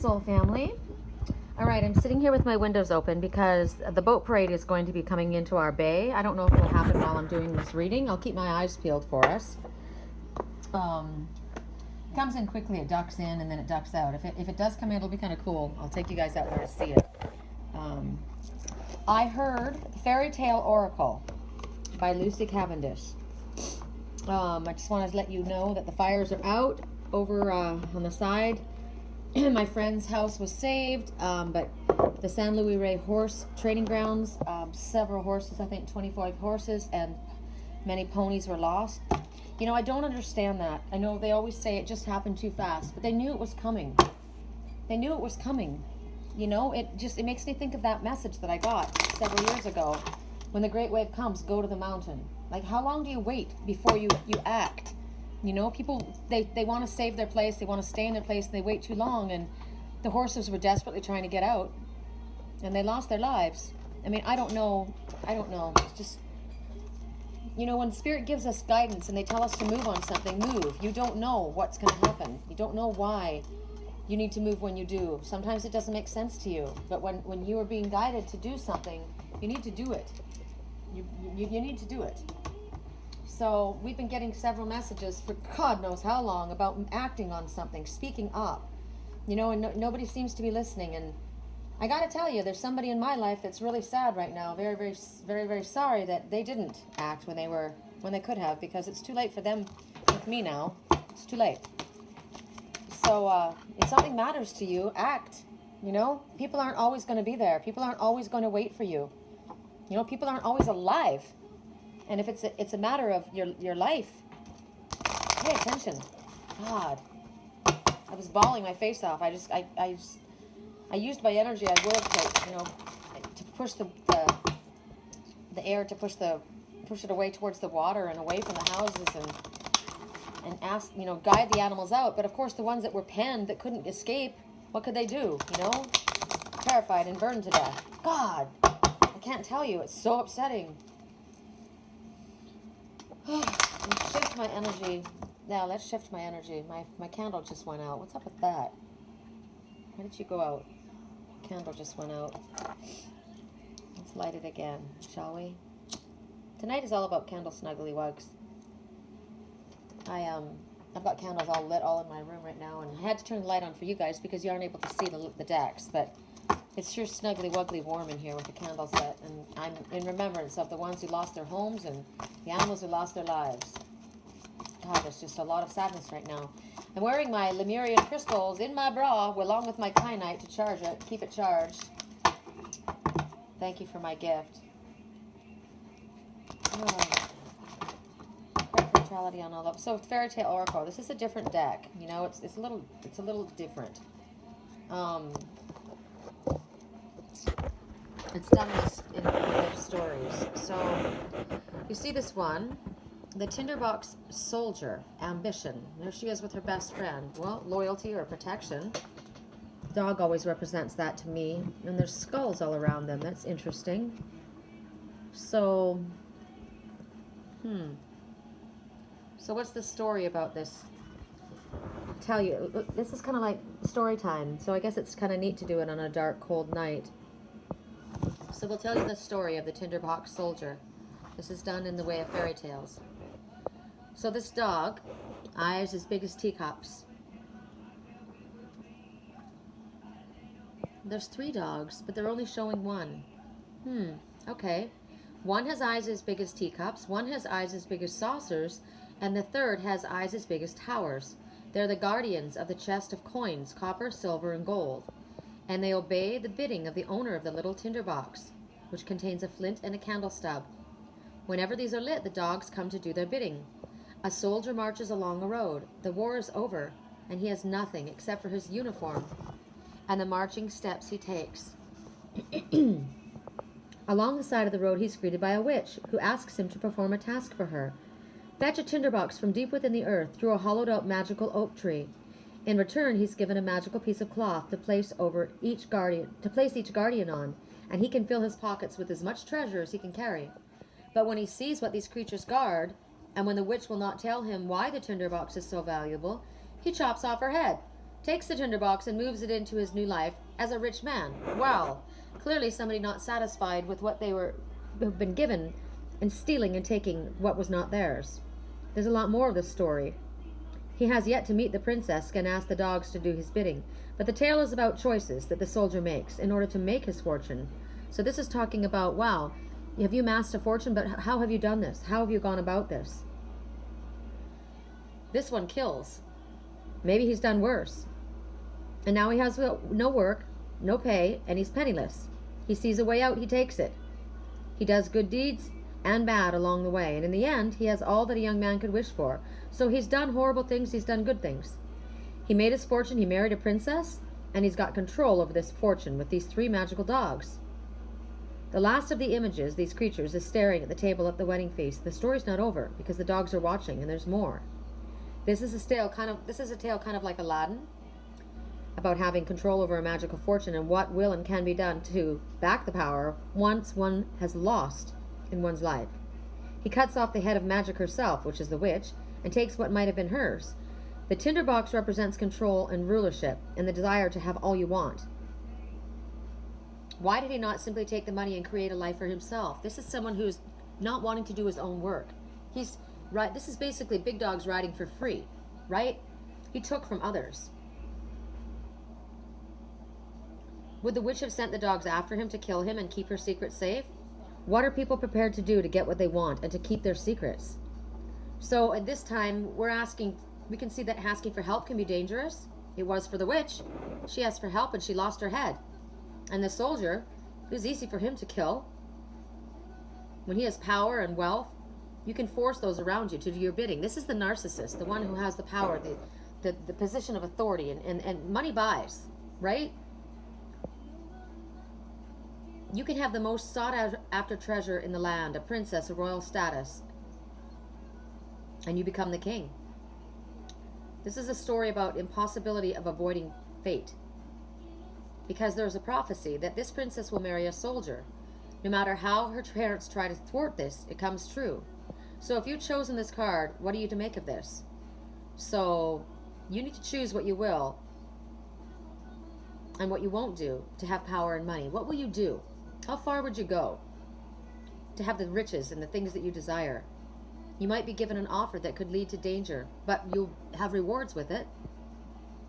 soul family. All right, I'm sitting here with my windows open because the boat parade is going to be coming into our bay. I don't know if it will happen while I'm doing this reading. I'll keep my eyes peeled for us. It comes in quickly, it ducks in, and then it ducks out. If it does come in, it'll be kind of cool. I'll take you guys out there to see it. I heard Faerytale Oracle by Lucy Cavendish. I just want to let you know that the fires are out over on the side. My friend's house was saved, but the San Luis Rey horse training grounds, several horses, I think 25 horses, and many ponies were lost. You know, I don't understand that. I know they always say it just happened too fast, but they knew it was coming. They knew it was coming. You know, it makes me think of that message that I got several years ago. When the great wave comes, go to the mountain. Like, how long do you wait before you act? You know, people, they want to save their place, they want to stay in their place, and they wait too long, and the horses were desperately trying to get out, and they lost their lives. I mean, I don't know. It's just, you know, when Spirit gives us guidance and they tell us to move on something, move. You don't know what's going to happen. You don't know why you need to move when you do. Sometimes it doesn't make sense to you, but when you are being guided to do something, you need to do it. You need to do it. So we've been getting several messages for God knows how long about acting on something, speaking up, you know, and nobody seems to be listening. And I got to tell you, there's somebody in my life that's really sad right now. Very, very, very, very sorry that they didn't act when they could have, because it's too late for them with me now. It's too late. So if something matters to you, act. You know, people aren't always going to be there. People aren't always going to wait for you. You know, people aren't always alive. And if it's a matter of your life, pay attention. God, I was bawling my face off. I used my energy. I worked to, you know, to push the air, to push it away towards the water and away from the houses, and ask, you know, guide the animals out. But of course, the ones that were penned that couldn't escape, what could they do? You know, terrified and burned to death. God, I can't tell you. It's so upsetting. Shift my energy. Now let's shift my energy. My candle just went out. What's up with that? Why did you go out? Candle just went out. Let's light it again, shall we? Tonight is all about candle snuggly wugs. I've got candles all lit all in my room right now, and I had to turn the light on for you guys because you aren't able to see the decks, but it's sure snuggly wuggly warm in here with the candles lit, and I'm in remembrance of the ones who lost their homes and the animals who lost their lives. God, there's just a lot of sadness right now. I'm wearing my Lemurian crystals in my bra along with my kyanite to charge it, keep it charged. Thank you for my gift. Neutrality on all of. So Faerytale Oracle. This is a different deck. You know, it's a little different. It's done in stories. So you see this one, the Tinderbox soldier, ambition. There she is with her best friend. Well, loyalty or protection. Dog always represents that to me. And there's skulls all around them. That's interesting. So, So what's the story about this? I'll tell you, this is kind of like story time. So I guess it's kind of neat to do it on a dark, cold night. So we'll tell you the story of the Tinderbox soldier. This is done in the way of fairy tales. So this dog, eyes as big as teacups. There's 3 dogs, but they're only showing one. Okay. One has eyes as big as teacups, one has eyes as big as saucers, and the third has eyes as big as towers. They're the guardians of the chest of coins, copper, silver, and gold. And they obey the bidding of the owner of the little tinderbox, which contains a flint and a candle stub. Whenever these are lit, the dogs come to do their bidding. A soldier marches along a road. The war is over, and he has nothing except for his uniform and the marching steps he takes. Along the side of the road, he's greeted by a witch, who asks him to perform a task for her. Fetch a tinderbox from deep within the earth through a hollowed-out magical oak tree. In return, he's given a magical piece of cloth to place each guardian on, and he can fill his pockets with as much treasure as he can carry. But when he sees what these creatures guard, and when the witch will not tell him why the tinderbox is so valuable, he chops off her head, takes the tinderbox and moves it into his new life as a rich man. Well, clearly somebody not satisfied with what they have been given and stealing and taking what was not theirs. There's a lot more of this story. He has yet to meet the princess and ask the dogs to do his bidding. But the tale is about choices that the soldier makes in order to make his fortune. So this is talking about, wow, have you amassed a fortune, but how have you done this? How have you gone about this? This one kills. Maybe he's done worse. And now he has no work, no pay, and he's penniless. He sees a way out, he takes it. He does good deeds and bad along the way, and in the end, he has all that a young man could wish for. So he's done horrible things, he's done good things. He made his fortune, he married a princess, and he's got control over this fortune with these 3 magical dogs. The last of the images, these creatures, is staring at the table at the wedding feast. The story's not over, because the dogs are watching, and there's more. This is a tale kind of like Aladdin, about having control over a magical fortune and what will and can be done to back the power once one has lost in one's life. He cuts off the head of magic herself, which is the witch, and takes what might have been hers. The tinderbox represents control and rulership and the desire to have all you want. Why did he not simply take the money and create a life for himself? This is someone who's not wanting to do his own work. He's right. This is basically big dogs riding for free, right? He took from others. Would the witch have sent the dogs after him to kill him and keep her secret safe? What are people prepared to do to get what they want and to keep their secrets? So at this time, we can see that asking for help can be dangerous. It was for the witch. She asked for help and she lost her head. And the soldier, it was easy for him to kill. When he has power and wealth, you can force those around you to do your bidding. This is the narcissist, the one who has the power, the position of authority, and money buys, right? You can have the most sought after treasure in the land, a princess, a royal status, and you become the king. This is a story about impossibility of avoiding fate. Because there's a prophecy that this princess will marry a soldier. No matter how her parents try to thwart this, it comes true. So if you've chosen this card, what are you to make of this? So you need to choose what you will and what you won't do to have power and money. What will you do? How far would you go to have the riches and the things that you desire? You might be given an offer that could lead to danger, but you'll have rewards with it.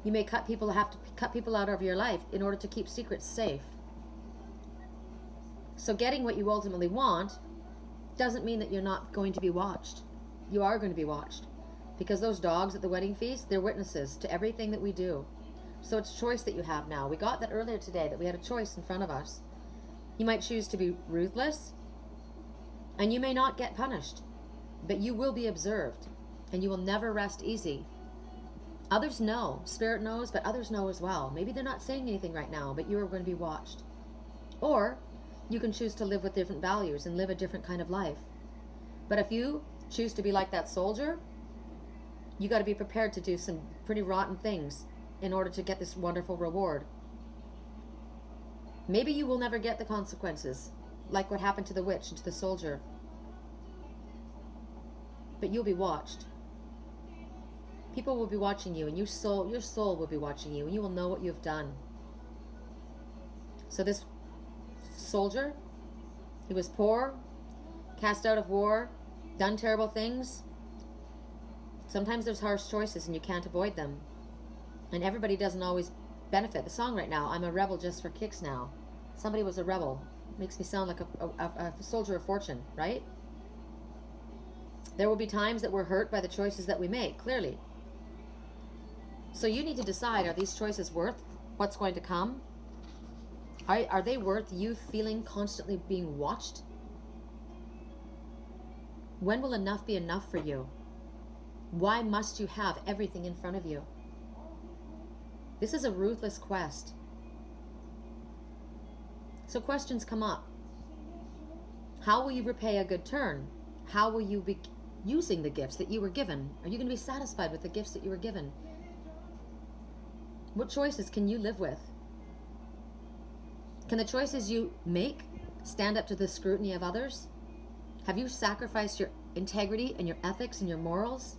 You may have to cut people out of your life in order to keep secrets safe. So getting what you ultimately want doesn't mean that you're not going to be watched. You are going to be watched. Because those dogs at the wedding feast, they're witnesses to everything that we do. So it's a choice that you have now. We got that earlier today, that we had a choice in front of us. You might choose to be ruthless, and you may not get punished, but you will be observed, and you will never rest easy. Others know. Spirit knows, but others know as well. Maybe they're not saying anything right now, but you are going to be watched. Or you can choose to live with different values and live a different kind of life. But if you choose to be like that soldier, you got to be prepared to do some pretty rotten things in order to get this wonderful reward. Maybe you will never get the consequences, like what happened to the witch and to the soldier. But you'll be watched. People will be watching you, and your soul will be watching you, and you will know what you've done. So this soldier, he was poor, cast out of war, done terrible things. Sometimes there's harsh choices, and you can't avoid them. And everybody doesn't always benefit. The song right now, I'm a rebel just for kicks now. Somebody was a rebel. Makes me sound like a soldier of fortune, right? There will be times that we're hurt by the choices that we make, clearly. So you need to decide, are these choices worth what's going to come? Are they worth you feeling constantly being watched? When will enough be enough for you? Why must you have everything in front of you? This is a ruthless quest. So questions come up. How will you repay a good turn? How will you be using the gifts that you were given? Are you going to be satisfied with the gifts that you were given? What choices can you live with? Can the choices you make stand up to the scrutiny of others? Have you sacrificed your integrity and your ethics and your morals?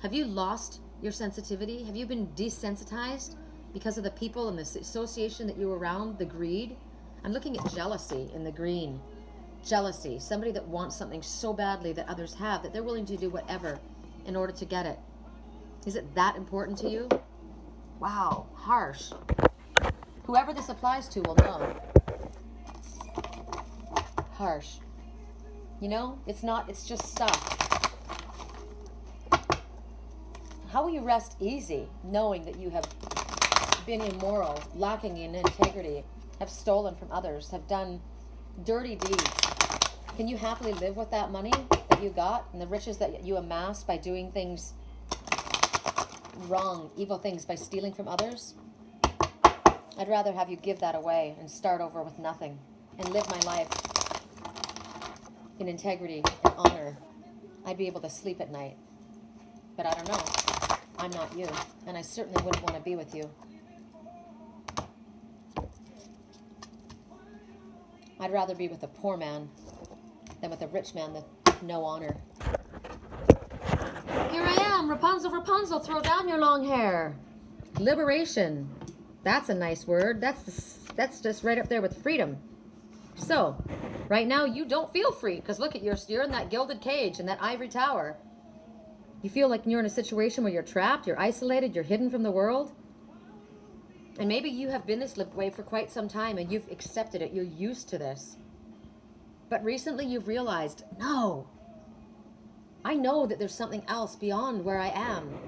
Have you lost your sensitivity? Have you been desensitized because of the people and the association that you were around, the greed? I'm looking at jealousy in the green. Jealousy, somebody that wants something so badly that others have that they're willing to do whatever in order to get it. Is it that important to you? Wow, harsh. Whoever this applies to will know. Harsh. You know, it's just stuff. How will you rest easy knowing that you have been immoral, lacking in integrity, have stolen from others, have done dirty deeds? Can you happily live with that money that you got and the riches that you amassed by doing things wrong, evil things, by stealing from others? I'd rather have you give that away and start over with nothing and live my life in integrity and honor. I'd be able to sleep at night. But I don't know. I'm not you, and I certainly wouldn't want to be with you. I'd rather be with a poor man than with a rich man with no honor. Here I am, Rapunzel, Rapunzel, throw down your long hair. Liberation. That's a nice word. That's just right up there with freedom. So, right now you don't feel free because look at you're in that gilded cage in that ivory tower. You feel like you're in a situation where you're trapped, you're isolated, you're hidden from the world. And maybe you have been this way for quite some time and you've accepted it. You're used to this. But recently you've realized, no, I know that there's something else beyond where I am.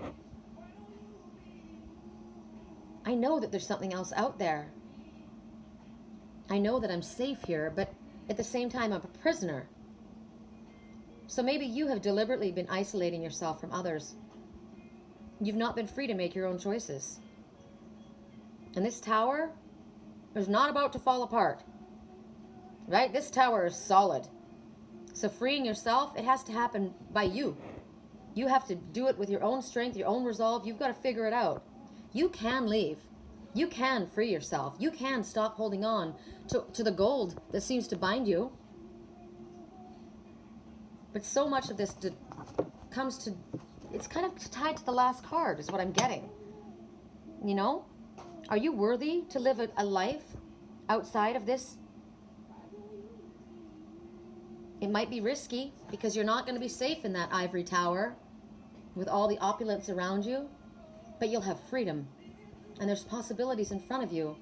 I know that there's something else out there. I know that I'm safe here, but at the same time, I'm a prisoner. So maybe you have deliberately been isolating yourself from others. You've not been free to make your own choices. And this tower is not about to fall apart. Right? This tower is solid. So freeing yourself, it has to happen by you. You have to do it with your own strength, your own resolve. You've got to figure it out. You can leave. You can free yourself. You can stop holding on to the gold that seems to bind you. But so much of this comes to, it's kind of tied to the last card is what I'm getting. You know? Are you worthy to live a life outside of this? It might be risky because you're not going to be safe in that ivory tower with all the opulence around you, but you'll have freedom and there's possibilities in front of you.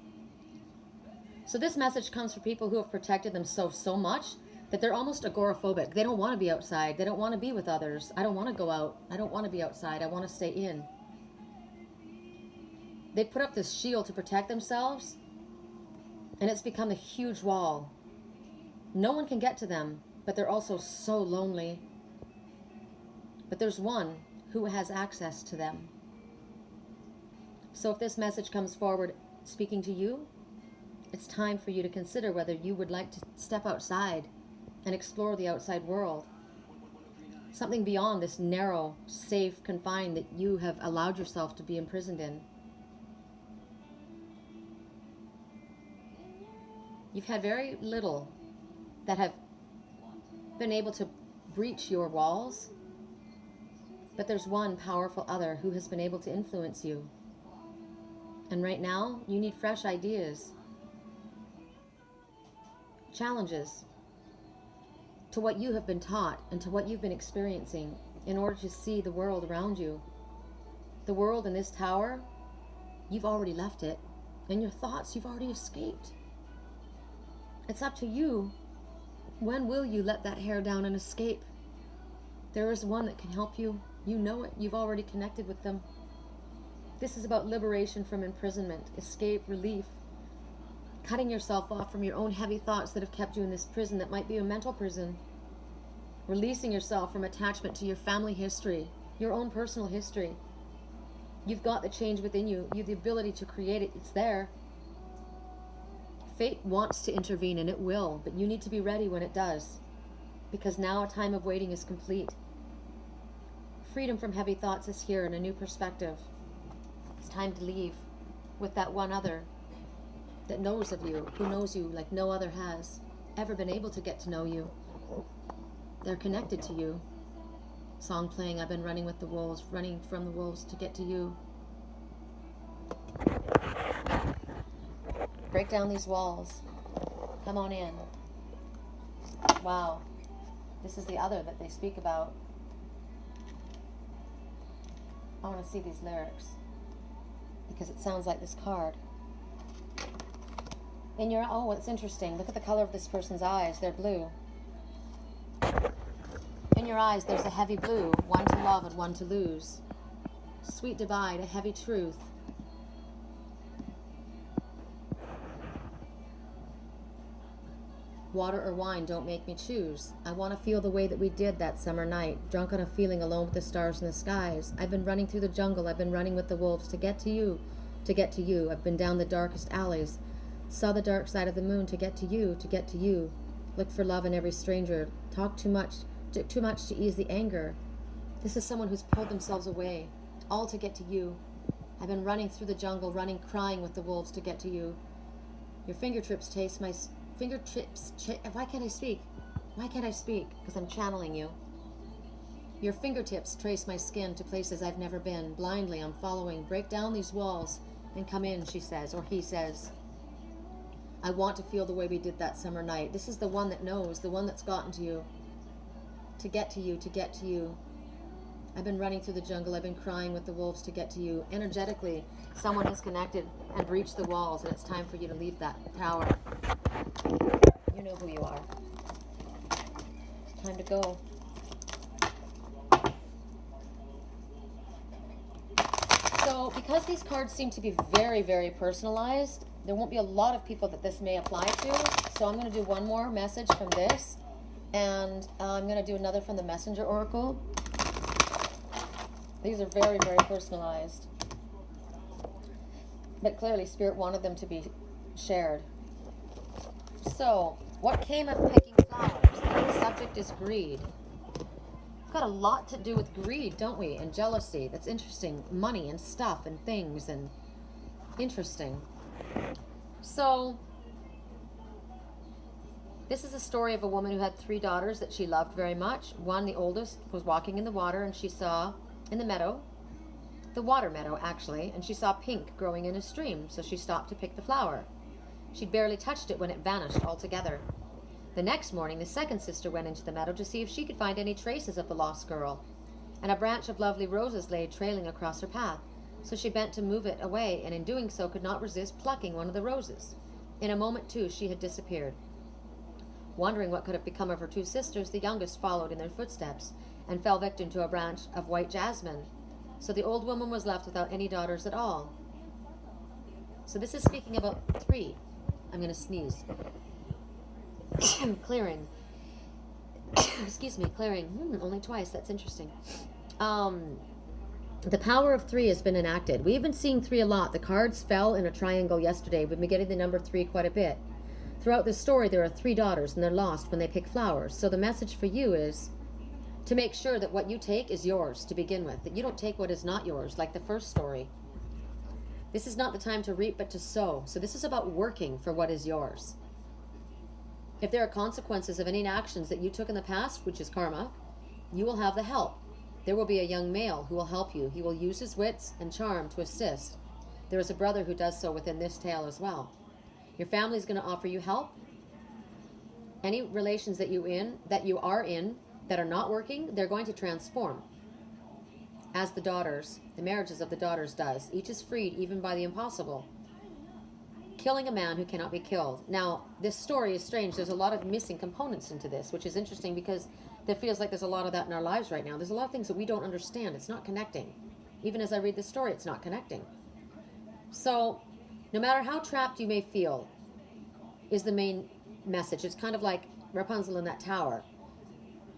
So this message comes for people who have protected themselves so much that they're almost agoraphobic. They don't want to be outside. They don't want to be with others. I don't want to go out. I don't want to be outside. I want to stay in. They put up this shield to protect themselves, and it's become a huge wall. No one can get to them, but they're also so lonely. But there's one who has access to them. So if this message comes forward speaking to you, it's time for you to consider whether you would like to step outside and explore the outside world. Something beyond this narrow, safe, confined that you have allowed yourself to be imprisoned in. You've had very little that have been able to breach your walls, but there's one powerful other who has been able to influence you. And right now, you need fresh ideas, challenges to what you have been taught and to what you've been experiencing in order to see the world around you. The world in this tower, you've already left it. In your thoughts, you've already escaped. It's up to you. When will you let that hair down and escape? There is one that can help you. You know it. You've already connected with them. This is about liberation from imprisonment, escape, relief, cutting yourself off from your own heavy thoughts that have kept you in this prison that might be a mental prison, releasing yourself from attachment to your family history, your own personal history. You've got the change within you. You have the ability to create it. It's there. Fate wants to intervene, and it will, but you need to be ready when it does, because now a time of waiting is complete. Freedom from heavy thoughts is here in a new perspective. It's time to leave with that one other that knows of you, who knows you like no other has ever been able to get to know you. They're connected to you. song playing. I've been running with the wolves, running from the wolves to get to you. Break down these walls. Come on in. Wow. This is the other that they speak about. I want to see these lyrics because it sounds like this card. Oh, it's interesting. Look at the color of this person's eyes. They're blue. In your eyes, there's a heavy blue, one to love and one to lose. Sweet divide, a heavy truth. Water or wine, don't make me choose. I want to feel the way that we did that summer night, drunk on a feeling alone with the stars in the skies. I've been running through the jungle, I've been running with the wolves to get to you, to get to you. I've been down the darkest alleys, saw the dark side of the moon to get to you, to get to you. Look for love in every stranger, talk too much to ease the anger. This is someone who's pulled themselves away, all to get to you. I've been running through the jungle, running, crying with the wolves to get to you. Your fingertips taste my... Why can't I speak? Why can't I speak? Because I'm channeling you. Your fingertips trace my skin to places I've never been. Blindly, I'm following. Break down these walls and come in, she says, or he says. I want to feel the way we did that summer night. This is the one that knows, the one that's gotten to you. To get to you, to get to you. I've been running through the jungle. I've been crying with the wolves to get to you. Energetically, someone has connected and breached the walls, and it's time for you to leave that tower. You know who you are. It's time to go. So, because these cards seem to be very, very personalized, there won't be a lot of people that this may apply to. So I'm going to do one more message from this, and I'm going to do another from the Messenger Oracle. These are very, very personalized. But clearly, Spirit wanted them to be shared. So, what came of picking flowers? The subject is greed. We've got a lot to do with greed, don't we? And jealousy. That's interesting. Money and stuff and things and interesting. So, this is a story of a woman who had 3 daughters that she loved very much. One, the oldest, was walking in the water and she saw in the meadow, the water meadow actually, and she saw pink growing in a stream, so she stopped to pick the flower. She'd barely touched it when it vanished altogether. The next morning, the second sister went into the meadow to see if she could find any traces of the lost girl, and a branch of lovely roses lay trailing across her path, so she bent to move it away, and in doing so could not resist plucking one of the roses. In a moment, too, she had disappeared. Wondering what could have become of her 2 sisters, the youngest followed in their footsteps, and fell victim to a branch of white jasmine. So the old woman was left without any daughters at all. So this is speaking about 3. I'm going to sneeze. Clearing. Excuse me, clearing. Only twice. That's interesting. The power of 3 has been enacted. We've been seeing 3 a lot. The cards fell in a triangle yesterday. We've been getting the number 3 quite a bit. Throughout this story, there are 3 daughters, and they're lost when they pick flowers. So the message for you is to make sure that what you take is yours to begin with, that you don't take what is not yours, like the first story. This is not the time to reap, but to sow. So this is about working for what is yours. If there are consequences of any actions that you took in the past, which is karma, you will have the help. There will be a young male who will help you. He will use his wits and charm to assist. There is a brother who does so within this tale as well. Your family is going to offer you help. Any relations that you are in, that are not working, they're going to transform. As the marriages of the daughters does. Each is freed even by the impossible. Killing a man who cannot be killed. Now, this story is strange. There's a lot of missing components into this, which is interesting because there feels like there's a lot of that in our lives right now. There's a lot of things that we don't understand. It's not connecting. Even as I read this story, it's not connecting. So, no matter how trapped you may feel, is the main message. It's kind of like Rapunzel in that tower.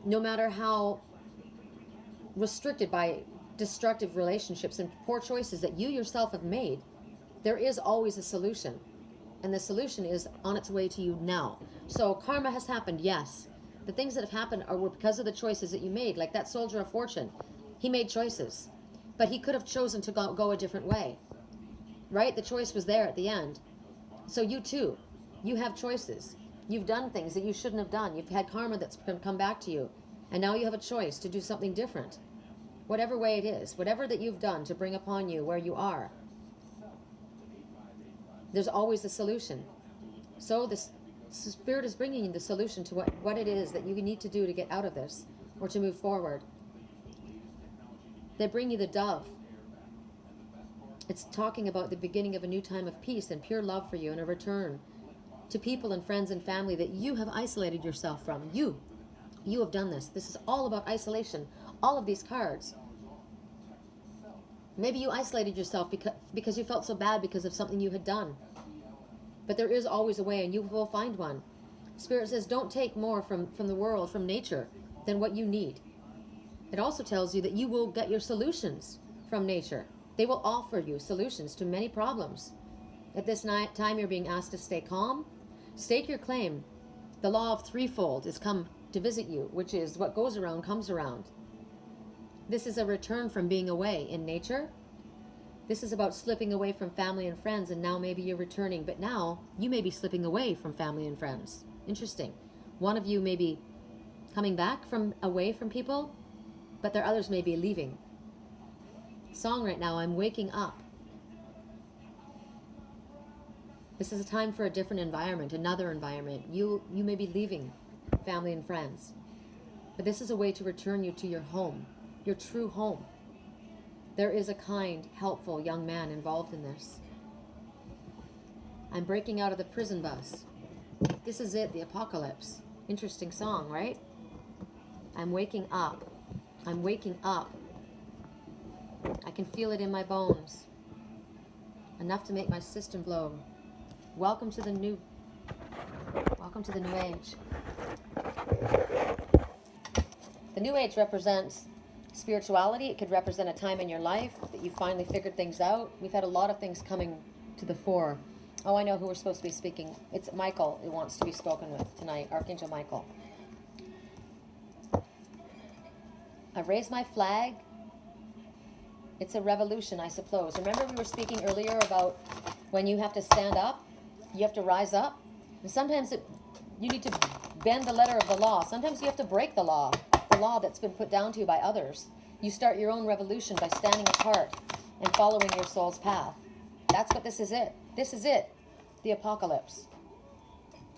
No matter how restricted by destructive relationships and poor choices that you yourself have made, there is always a solution. And the solution is on its way to you now. So karma has happened, yes. The things that have happened were because of the choices that you made. Like that soldier of fortune. He made choices. But he could have chosen to go a different way. Right? The choice was there at the end. So you too. You have choices. You've done things that you shouldn't have done. You've had karma that's come back to you. And now you have a choice to do something different. Whatever way it is, whatever that you've done to bring upon you where you are, there's always a solution. So the Spirit is bringing you the solution to what it is that you need to do to get out of this or to move forward. They bring you the dove. It's talking about the beginning of a new time of peace and pure love for you and a return to people and friends and family that you have isolated yourself from. You have done this. This is all about isolation. All of these cards. Maybe you isolated yourself because you felt so bad because of something you had done. But there is always a way, and you will find one. Spirit says, don't take more from the world, from nature, than what you need. It also tells you that you will get your solutions from nature. They will offer you solutions to many problems. At this time, you're being asked to stay calm. Stake your claim. The law of threefold has come to visit you, which is what goes around comes around. This is a return from being away in nature. This is about slipping away from family and friends, and now maybe you're returning, but now you may be slipping away from family and friends. Interesting. One of you may be coming back from away from people, but there others may be leaving. Song right now, I'm waking up. This is a time for a different environment, another environment. You may be leaving family and friends, but this is a way to return you to your home, your true home. There is a kind, helpful young man involved in this. I'm breaking out of the prison bus. This is it, the apocalypse. Interesting song, right? I'm waking up. I'm waking up. I can feel it in my bones. Enough to make my system blow. Welcome to the new age. The new age represents spirituality. It could represent a time in your life that you finally figured things out. We've had a lot of things coming to the fore. Oh, I know who we're supposed to be speaking. It's Michael who wants to be spoken with tonight, Archangel Michael. I raise my flag. It's a revolution, I suppose. Remember we were speaking earlier about when you have to stand up, you have to rise up. And sometimes you need to bend the letter of the law. Sometimes you have to break the law that's been put down to you by others. You start your own revolution by standing apart and following your soul's path. That's what this is it. This is it. The apocalypse.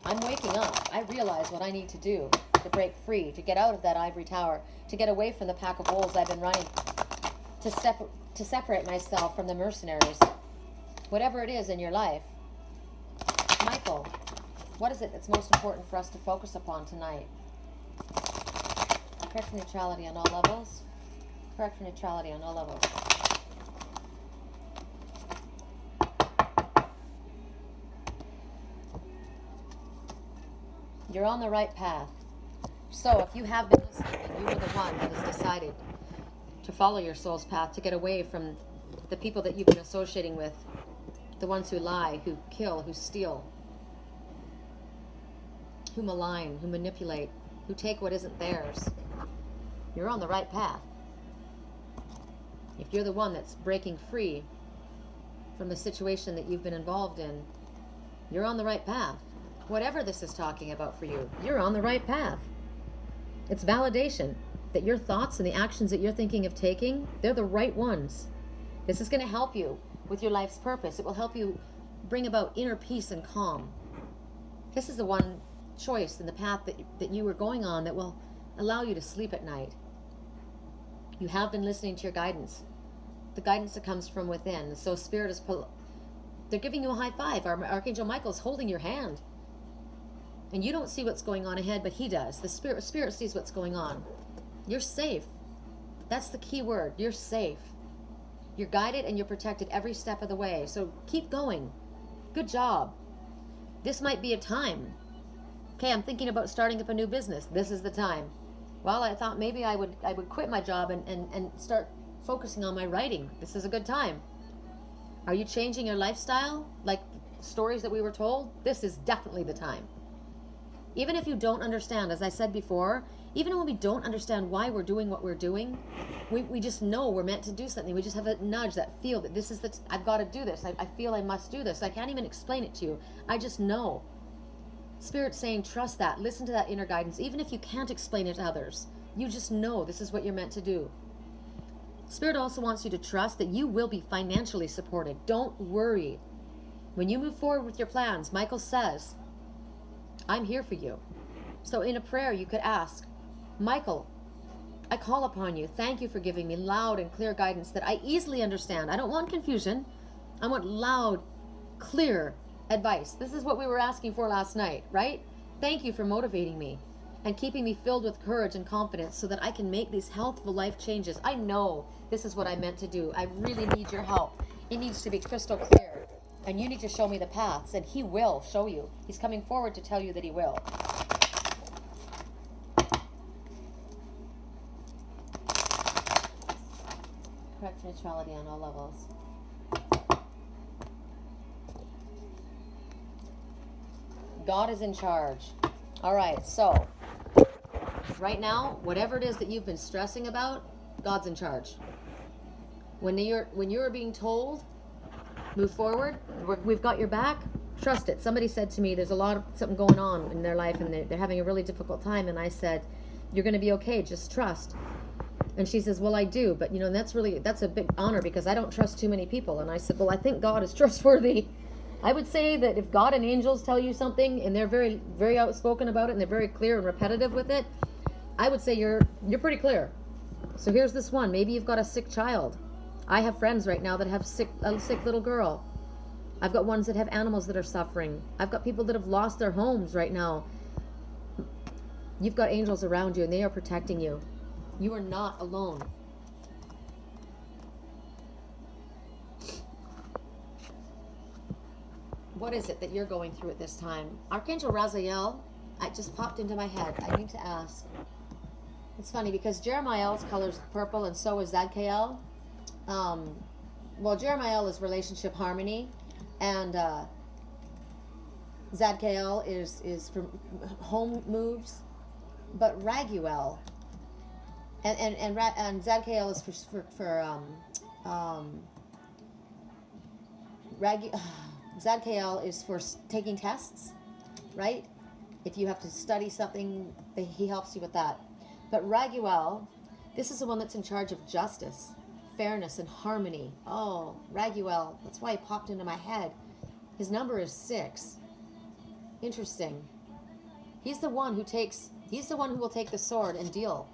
I'm waking up. I realize what I need to do to break free, to get out of that ivory tower, to get away from the pack of wolves I've been running, to separate myself from the mercenaries. Whatever it is in your life. Michael, what is it that's most important for us to focus upon tonight? Correct for neutrality on all levels. Correct for neutrality on all levels. You're on the right path. So if you have been listening and you were the one that has decided to follow your soul's path, to get away from the people that you've been associating with, the ones who lie, who kill, who steal, who malign, who manipulate, who take what isn't theirs, you're on the right path. If you're the one that's breaking free from the situation that you've been involved in, you're on the right path. Whatever this is talking about for you, you're on the right path. It's validation that your thoughts and the actions that you're thinking of taking, they're the right ones. This is going to help you with your life's purpose. It will help you bring about inner peace and calm. This is the one choice in the path that you were going on that will allow you to sleep at night. You have been listening to your guidance, the guidance that comes from within. So Spirit is, they're giving you a high five. Archangel Michael's holding your hand. And you don't see what's going on ahead, but he does. The Spirit sees what's going on. You're safe. That's the key word. You're safe. You're guided and you're protected every step of the way. So keep going. Good job. This might be a time. Okay, I'm thinking about starting up a new business. This is the time. Well, I thought maybe I would quit my job and start focusing on my writing. This is a good time. Are you changing your lifestyle? Like stories that we were told? This is definitely the time. Even if you don't understand, as I said before, even when we don't understand why we're doing what we're doing, we just know we're meant to do something. We just have a nudge, that feel that this is I've got to do this. I feel I must do this. I can't even explain it to you. I just know. Spirit's saying, trust that. Listen to that inner guidance. Even if you can't explain it to others, You just know this is what you're meant to do. Spirit also wants you to trust that you will be financially supported. Don't worry. When you move forward with your plans, Michael says, I'm here for you. So in a prayer, you could ask, Michael, I call upon you. Thank you for giving me loud and clear guidance that I easily understand. I don't want confusion. I want loud, clear advice. This is what we were asking for last night, right? Thank you for motivating me and keeping me filled with courage and confidence so that I can make these healthful life changes. I know this is what I meant to do. I really need your help. It needs to be crystal clear. And you need to show me the paths, and he will show you. He's coming forward to tell you that he will. Correct neutrality on all levels. God is in charge. All right, so right now, whatever it is that you've been stressing about, God's in charge. When you're being told, move forward, we've got your back, trust it. Somebody said to me, there's something going on in their life and they're having a really difficult time. And I said, you're going to be okay, just trust. And she says, well, I do. But, that's a big honor because I don't trust too many people. And I said, well, I think God is trustworthy. I would say that if God and angels tell you something and they're very, very outspoken about it and they're very clear and repetitive with it, I would say you're pretty clear. So here's this one. Maybe you've got a sick child. I have friends right now that have a sick little girl. I've got ones that have animals that are suffering. I've got people that have lost their homes right now. You've got angels around you and they are protecting you. You are not alone. What is it that you're going through at this time? Archangel Raziel, it just popped into my head. I need to ask. It's funny because Jeremiel's color's purple and so is Zadkiel. Jeremiel is relationship harmony, and Zadkiel is for home moves, but Raguel and Zadkiel is Zadkiel is for taking tests, right? If you have to study something, he helps you with that. But Raguel, this is the one that's in charge of justice, fairness, and harmony. Oh, Raguel, that's why he popped into my head. His number is 6. Interesting. He's the one who will take the sword and deal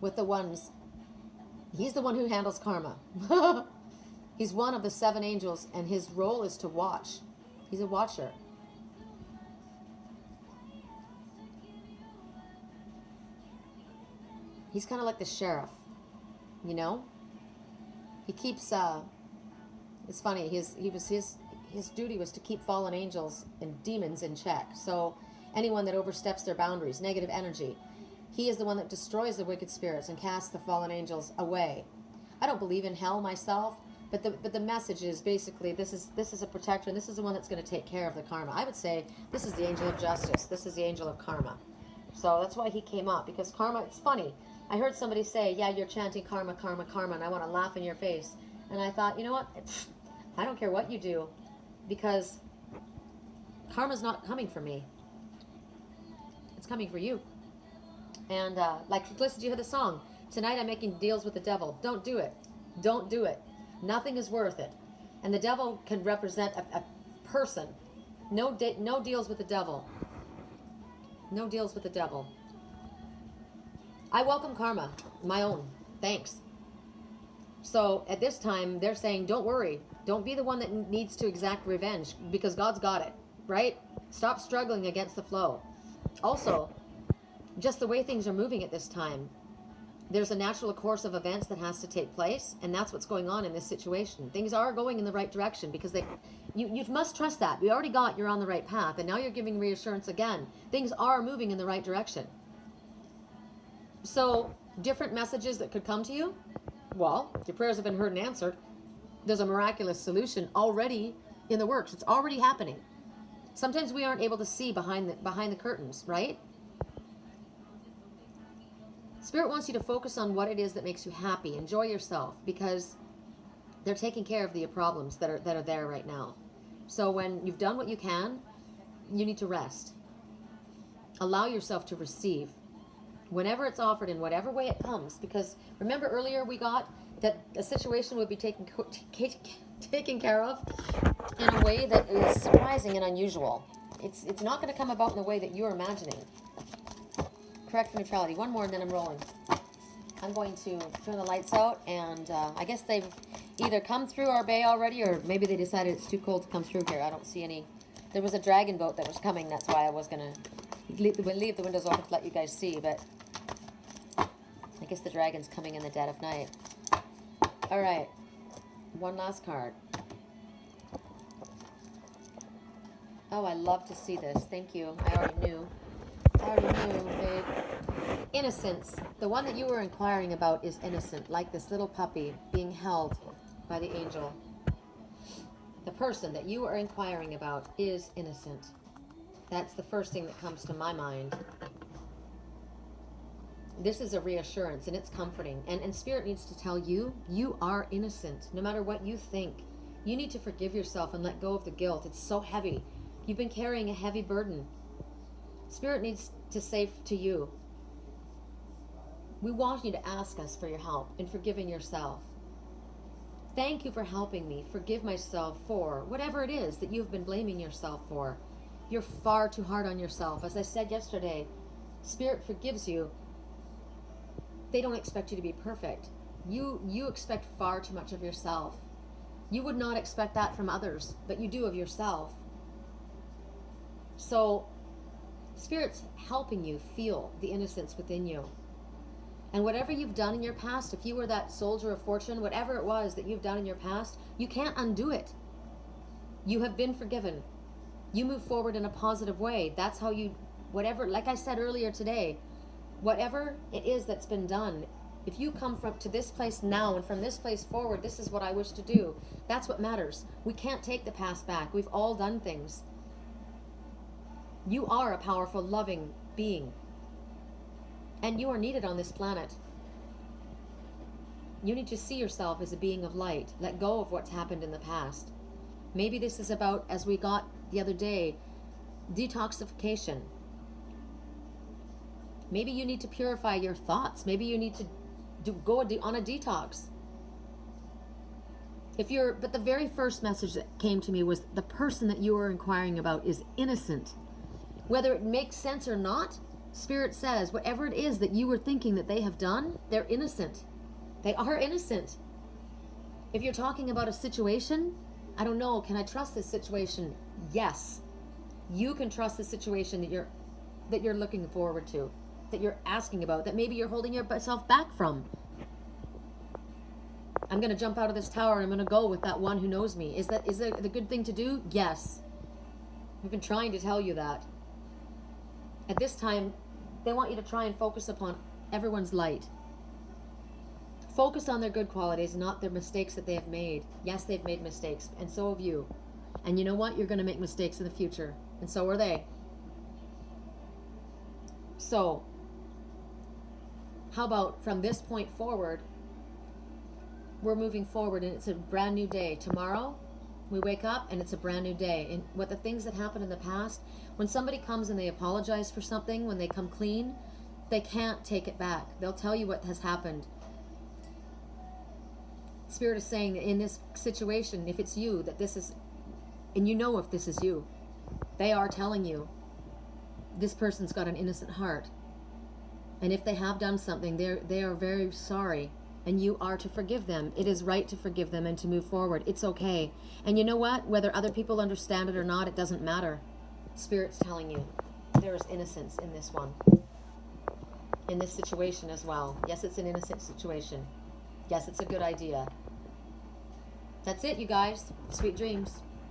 with the ones. He's the one who handles karma. He's one of the 7 angels, and his role is to watch. He's a watcher. He's kind of like the sheriff, He keeps. It's funny. His duty was to keep fallen angels and demons in check. So anyone that oversteps their boundaries, negative energy, he is the one that destroys the wicked spirits and casts the fallen angels away. I don't believe in hell myself. But the message is basically this is a protector, and this is the one that's going to take care of the karma. I would say this is the angel of justice. This is the angel of karma. So that's why he came up, because karma, it's funny. I heard somebody say, yeah, you're chanting karma, karma, karma, and I want to laugh in your face. And I thought, you know what? I don't care what you do, because karma's not coming for me. It's coming for you. And listen, you hear the song, tonight I'm making deals with the devil. Don't do it. Don't do it. Nothing is worth it. And the devil can represent a person. No deals with the devil. No deals with the devil. I welcome karma, my own. Thanks. So at this time, they're saying, don't worry. Don't be the one that needs to exact revenge, because God's got it, right? Stop struggling against the flow. Also, just the way things are moving at this time, there's a natural course of events that has to take place, and that's what's going on in this situation. Things are going in the right direction, because you must trust that. We already got you're on the right path, and now you're giving reassurance again. Things are moving in the right direction. So, different messages that could come to you. Well, your prayers have been heard and answered. There's a miraculous solution already in the works. It's already happening. Sometimes we aren't able to see behind the curtains, right? Spirit wants you to focus on what it is that makes you happy. Enjoy yourself, because they're taking care of the problems that are there right now. So when you've done what you can, you need to rest. Allow yourself to receive. Whenever it's offered, in whatever way it comes. Because remember earlier we got that a situation would be taken care of in a way that is surprising and unusual. It's not going to come about in the way that you're imagining. Correct for neutrality. One more and then I'm rolling. I'm going to turn the lights out, and I guess they've either come through our bay already, or maybe they decided it's too cold to come through here. I don't see any. There was a dragon boat that was coming. That's why I was going to leave the windows open to let you guys see, but I guess the dragon's coming in the dead of night. All right. One last card. Oh, I love to see this. Thank you. I already knew, babe. Innocence. The one that you were inquiring about is innocent, like this little puppy being held by the angel. The person that you are inquiring about is innocent. That's the first thing that comes to my mind. This is a reassurance, and it's comforting. And Spirit needs to tell you, you are innocent, no matter what you think. You need to forgive yourself and let go of the guilt. It's so heavy. You've been carrying a heavy burden. Spirit needs to say to you, we want you to ask us for your help in forgiving yourself. Thank you for helping me forgive myself for whatever it is that you've been blaming yourself for. You're far too hard on yourself. As I said yesterday, Spirit forgives you. They don't expect you to be perfect. You expect far too much of yourself. You would not expect that from others, but you do of yourself. So, Spirit's helping you feel the innocence within you. And whatever you've done in your past, if you were that soldier of fortune, whatever it was that you've done in your past, you can't undo it. You have been forgiven. You move forward in a positive way. That's how you, whatever, like I said earlier today, whatever it is that's been done, if you come to this place now and from this place forward, this is what I wish to do. That's what matters. We can't take the past back. We've all done things. You are a powerful, loving being. And you are needed on this planet. You need to see yourself as a being of light. Let go of what's happened in the past. Maybe this is about, as we got the other day, detoxification. Maybe you need to purify your thoughts. Maybe you need to go on a detox. But the very first message that came to me was the person that you were inquiring about is innocent. Whether it makes sense or not, Spirit says, whatever it is that you were thinking that they have done, they're innocent. They are innocent. If you're talking about a situation, I don't know, can I trust this situation? Yes. You can trust the situation that you're looking forward to, that you're asking about, that maybe you're holding yourself back from. I'm going to jump out of this tower and I'm going to go with that one who knows me. Is that the good thing to do? Yes. We've been trying to tell you that. At this time, they want you to try and focus upon everyone's light. Focus on their good qualities, not their mistakes that they have made. Yes, they've made mistakes, and so have you. And you know what? You're going to make mistakes in the future, and so are they. So, how about from this point forward, we're moving forward, and it's a brand new day. Tomorrow, we wake up, and it's a brand new day. And what the things that happened in the past, when somebody comes and they apologize for something, when they come clean, they can't take it back. They'll tell you what has happened. Spirit is saying that in this situation, if it's you, that this is, and you know if this is you, they are telling you, this person's got an innocent heart. And if they have done something, they are very sorry. And you are to forgive them. It is right to forgive them and to move forward. It's okay. And you know what? Whether other people understand it or not, it doesn't matter. Spirit's telling you there is innocence in this one. In this situation as well. Yes, it's an innocent situation. Yes, it's a good idea. That's it, you guys. Sweet dreams.